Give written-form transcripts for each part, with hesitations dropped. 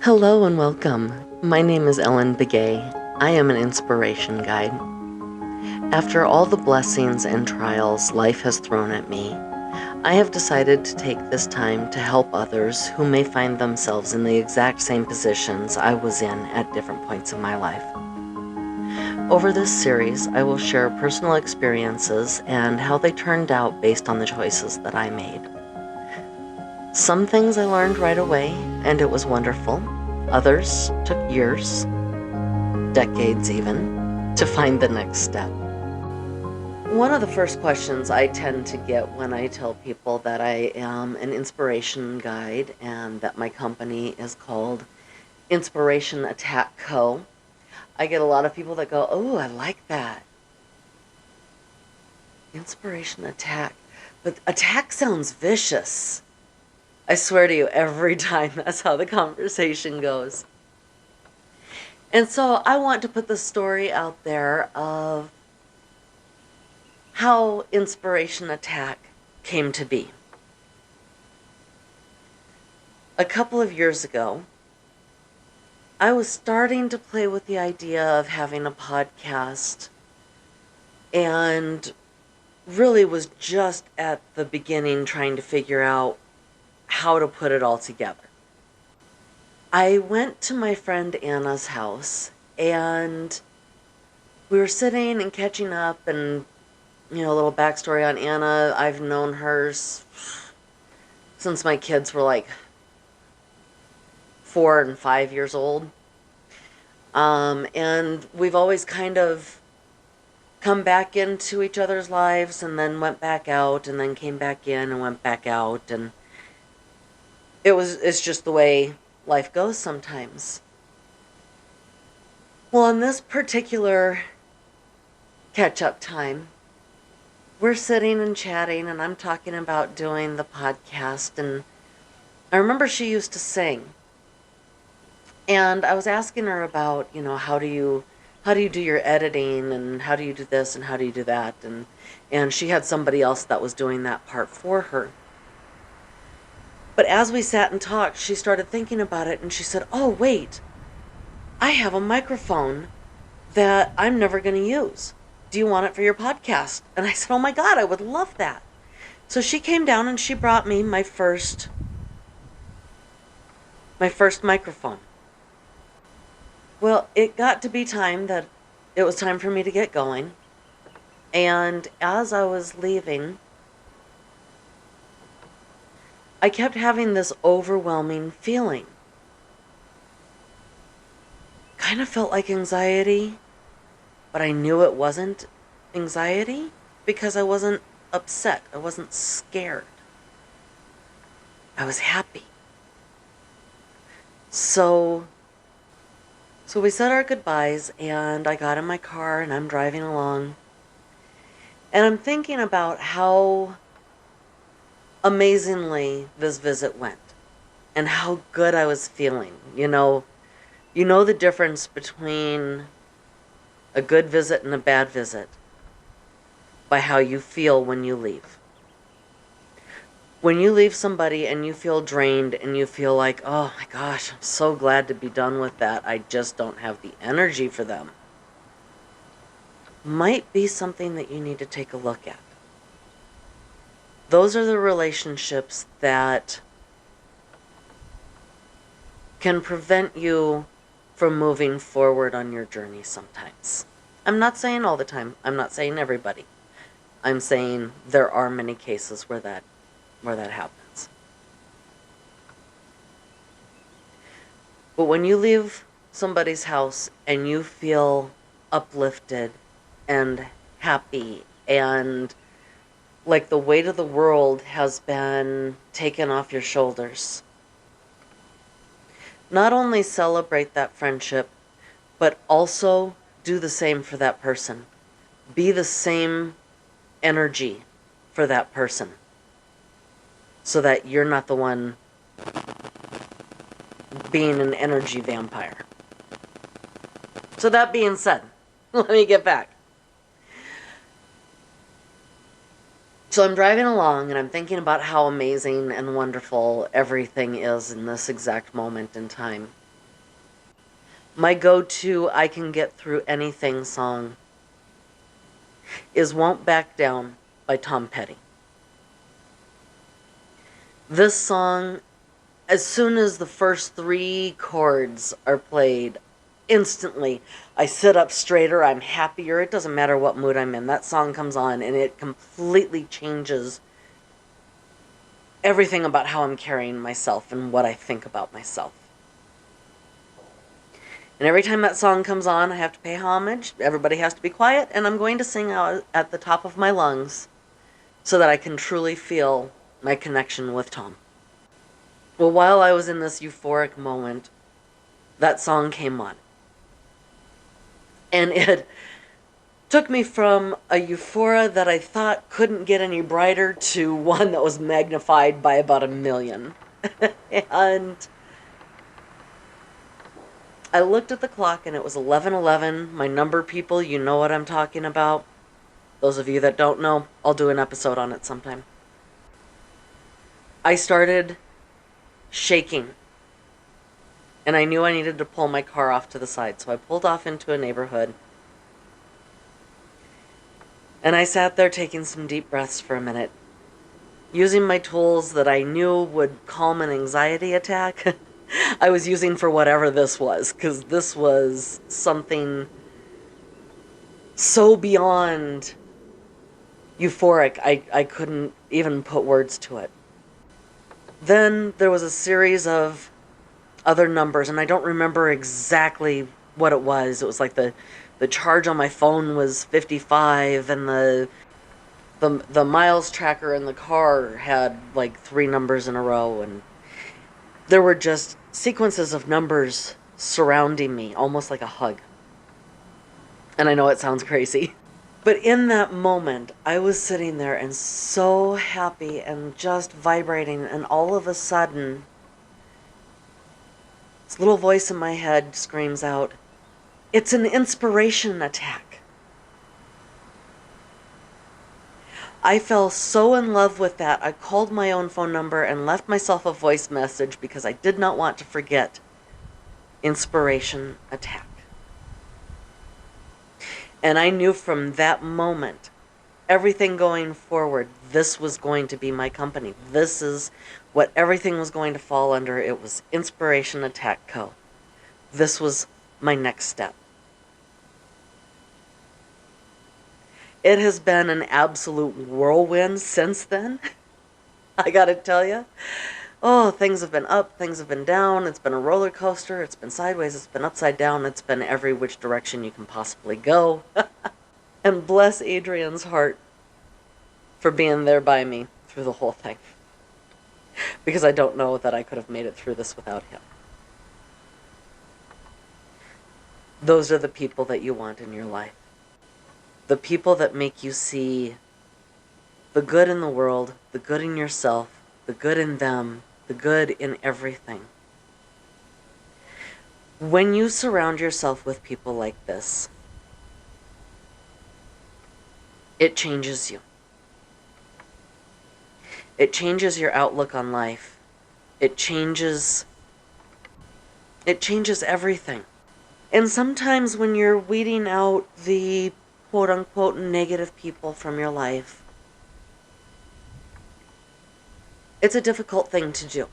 Hello and welcome. My name is Ellen Begay. I am an inspiration guide. After all the blessings and trials life has thrown at me, I have decided to take this time to help others who may find themselves in the exact same positions I was in at different points in my life. Over this series, I will share personal experiences and how they turned out based on the choices that I made. Some things I learned right away, and it was wonderful. Others took years, decades even, to find the next step. One of the first questions I tend to get when I tell people that I am an inspiration guide and that my company is called InspirationAttackCo, I get a lot of people that go, "Oh, I like that. Inspiration attack." But attack sounds vicious. I swear to you, every time that's how the conversation goes. And so I want to put the story out there of how Inspiration Attack came to be. A couple of years ago, I was starting to play with the idea of having a podcast and really was just at the beginning trying to figure out how to put it all together. I went to my friend Anna's house and we were sitting and catching up, and a little backstory on Anna. I've known her since my kids were like 4 and 5 years old. And we've always kind of come back into each other's lives and then went back out and then came back in and went back out, and it's just the way life goes sometimes. Well, on this particular catch-up time, we're sitting and chatting, and I'm talking about doing the podcast, and I remember she used to sing. And I was asking her about, how do you do your editing, and how do you do this, and how do you do that? And she had somebody else that was doing that part for her. But as we sat and talked, she started thinking about it, and she said, "Oh, wait, I have a microphone that I'm never going to use. Do you want it for your podcast?" And I said, "Oh my God, I would love that." So she came down and she brought me my first microphone. Well, it got to be time that it was time for me to get going. And as I was leaving, I kept having this overwhelming feeling. Kind of felt like anxiety, but I knew it wasn't anxiety because I wasn't upset. I wasn't scared. I was happy. So we said our goodbyes, and I got in my car and I'm driving along. And I'm thinking about how amazingly this visit went and how good I was feeling. You know the difference between a good visit and a bad visit by how you feel when you leave. When you leave somebody and you feel drained and you feel like, "Oh my gosh, I'm so glad to be done with that. I just don't have the energy for them," might be something that you need to take a look at. Those are the relationships that can prevent you from moving forward on your journey sometimes. I'm not saying all the time. I'm not saying everybody. I'm saying there are many cases where that happens. But when you leave somebody's house and you feel uplifted and happy and like the weight of the world has been taken off your shoulders, not only celebrate that friendship, but also do the same for that person. Be the same energy for that person so that you're not the one being an energy vampire. So that being said, let me get back. So I'm driving along and I'm thinking about how amazing and wonderful everything is in this exact moment in time. My go-to I can get through anything song is Won't Back Down by Tom Petty. This song, as soon as the first three chords are played, instantly I sit up straighter, I'm happier. It doesn't matter what mood I'm in. That song comes on and it completely changes everything about how I'm carrying myself and what I think about myself. And every time that song comes on, I have to pay homage. Everybody has to be quiet, and I'm going to sing out at the top of my lungs so that I can truly feel my connection with Tom. Well, while I was in this euphoric moment, that song came on. And it took me from a euphoria that I thought couldn't get any brighter to one that was magnified by about 1,000,000. And I looked at the clock and it was 11:11. My number people, you know what I'm talking about. Those of you that don't know, I'll do an episode on it sometime. I started shaking. And I knew I needed to pull my car off to the side, so I pulled off into a neighborhood. And I sat there taking some deep breaths for a minute, using my tools that I knew would calm an anxiety attack. I was using for whatever this was, because this was something so beyond euphoric, I couldn't even put words to it. Then there was a series of other numbers, and I don't remember exactly what it was. It was like the charge on my phone was 55, and the miles tracker in the car had like 3 numbers in a row, and there were just sequences of numbers surrounding me, almost like a hug. And I know it sounds crazy, but in that moment, I was sitting there and so happy and just vibrating, and all of a sudden, this little voice in my head screams out, "It's an inspiration attack." I fell so in love with that, I called my own phone number and left myself a voice message because I did not want to forget Inspiration Attack. And I knew from that moment, everything going forward, this was going to be my company. This is what everything was going to fall under. It was InspirationAttackCo. This was my next step. It has been an absolute whirlwind since then. I gotta tell you. Oh, things have been up, things have been down. It's been a roller coaster. It's been sideways. It's been upside down. It's been every which direction you can possibly go. And bless Adrian's heart for being there by me through the whole thing. Because I don't know that I could have made it through this without him. Those are the people that you want in your life. The people that make you see the good in the world, the good in yourself, the good in them, the good in everything. When you surround yourself with people like this, it changes you. It changes your outlook on life. It changes everything. And sometimes when you're weeding out the quote-unquote negative people from your life, it's a difficult thing to do.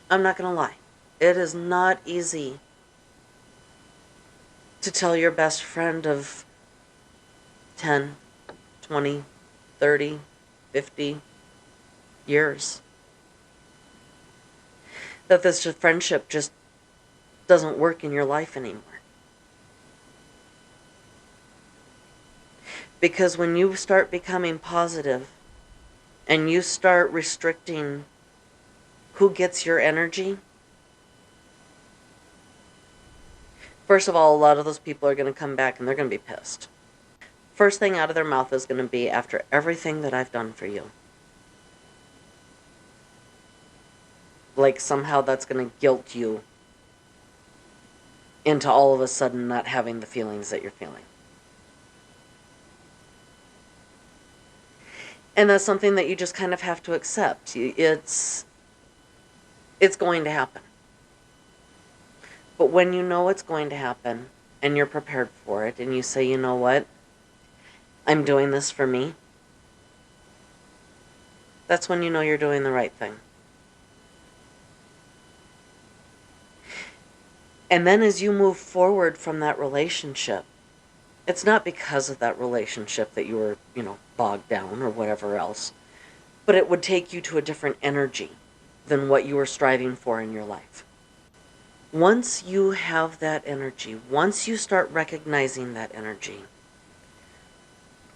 I'm not going to lie. It is not easy to tell your best friend of 10, 20, 30, 50 years that this friendship just doesn't work in your life anymore. Because when you start becoming positive and you start restricting who gets your energy, first of all, a lot of those people are going to come back and they're going to be pissed. First thing out of their mouth is going to be, "After everything that I've done for you." Like somehow that's going to guilt you into all of a sudden not having the feelings that you're feeling. And that's something that you just kind of have to accept. It's going to happen. But when you know it's going to happen and you're prepared for it and you say, you know what, I'm doing this for me, that's when you know you're doing the right thing. And then as you move forward from that relationship, it's not because of that relationship that you were, bogged down or whatever else, but it would take you to a different energy than what you were striving for in your life. Once you have that energy, once you start recognizing that energy,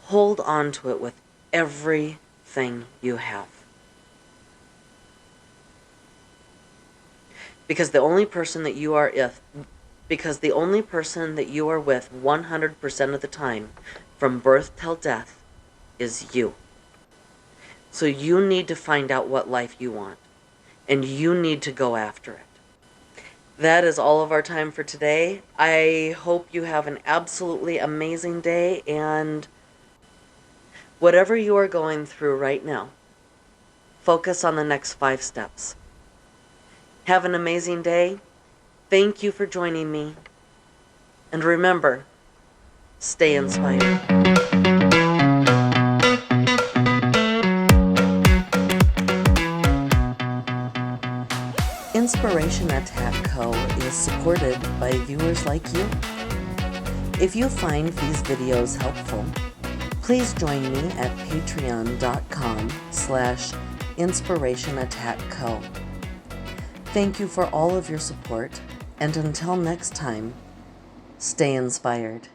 hold on to it with everything you have. Because the only person that you are with 100% of the time, from birth till death, is you. So you need to find out what life you want, and you need to go after it. That is all of our time for today. I hope you have an absolutely amazing day, and whatever you are going through right now, focus on the next 5 steps. Have an amazing day. Thank you for joining me. And remember, stay inspired. InspirationAttackCo is supported by viewers like you. If you find these videos helpful, please join me at patreon.com/InspirationAttackCo. Thank you for all of your support, and until next time, stay inspired.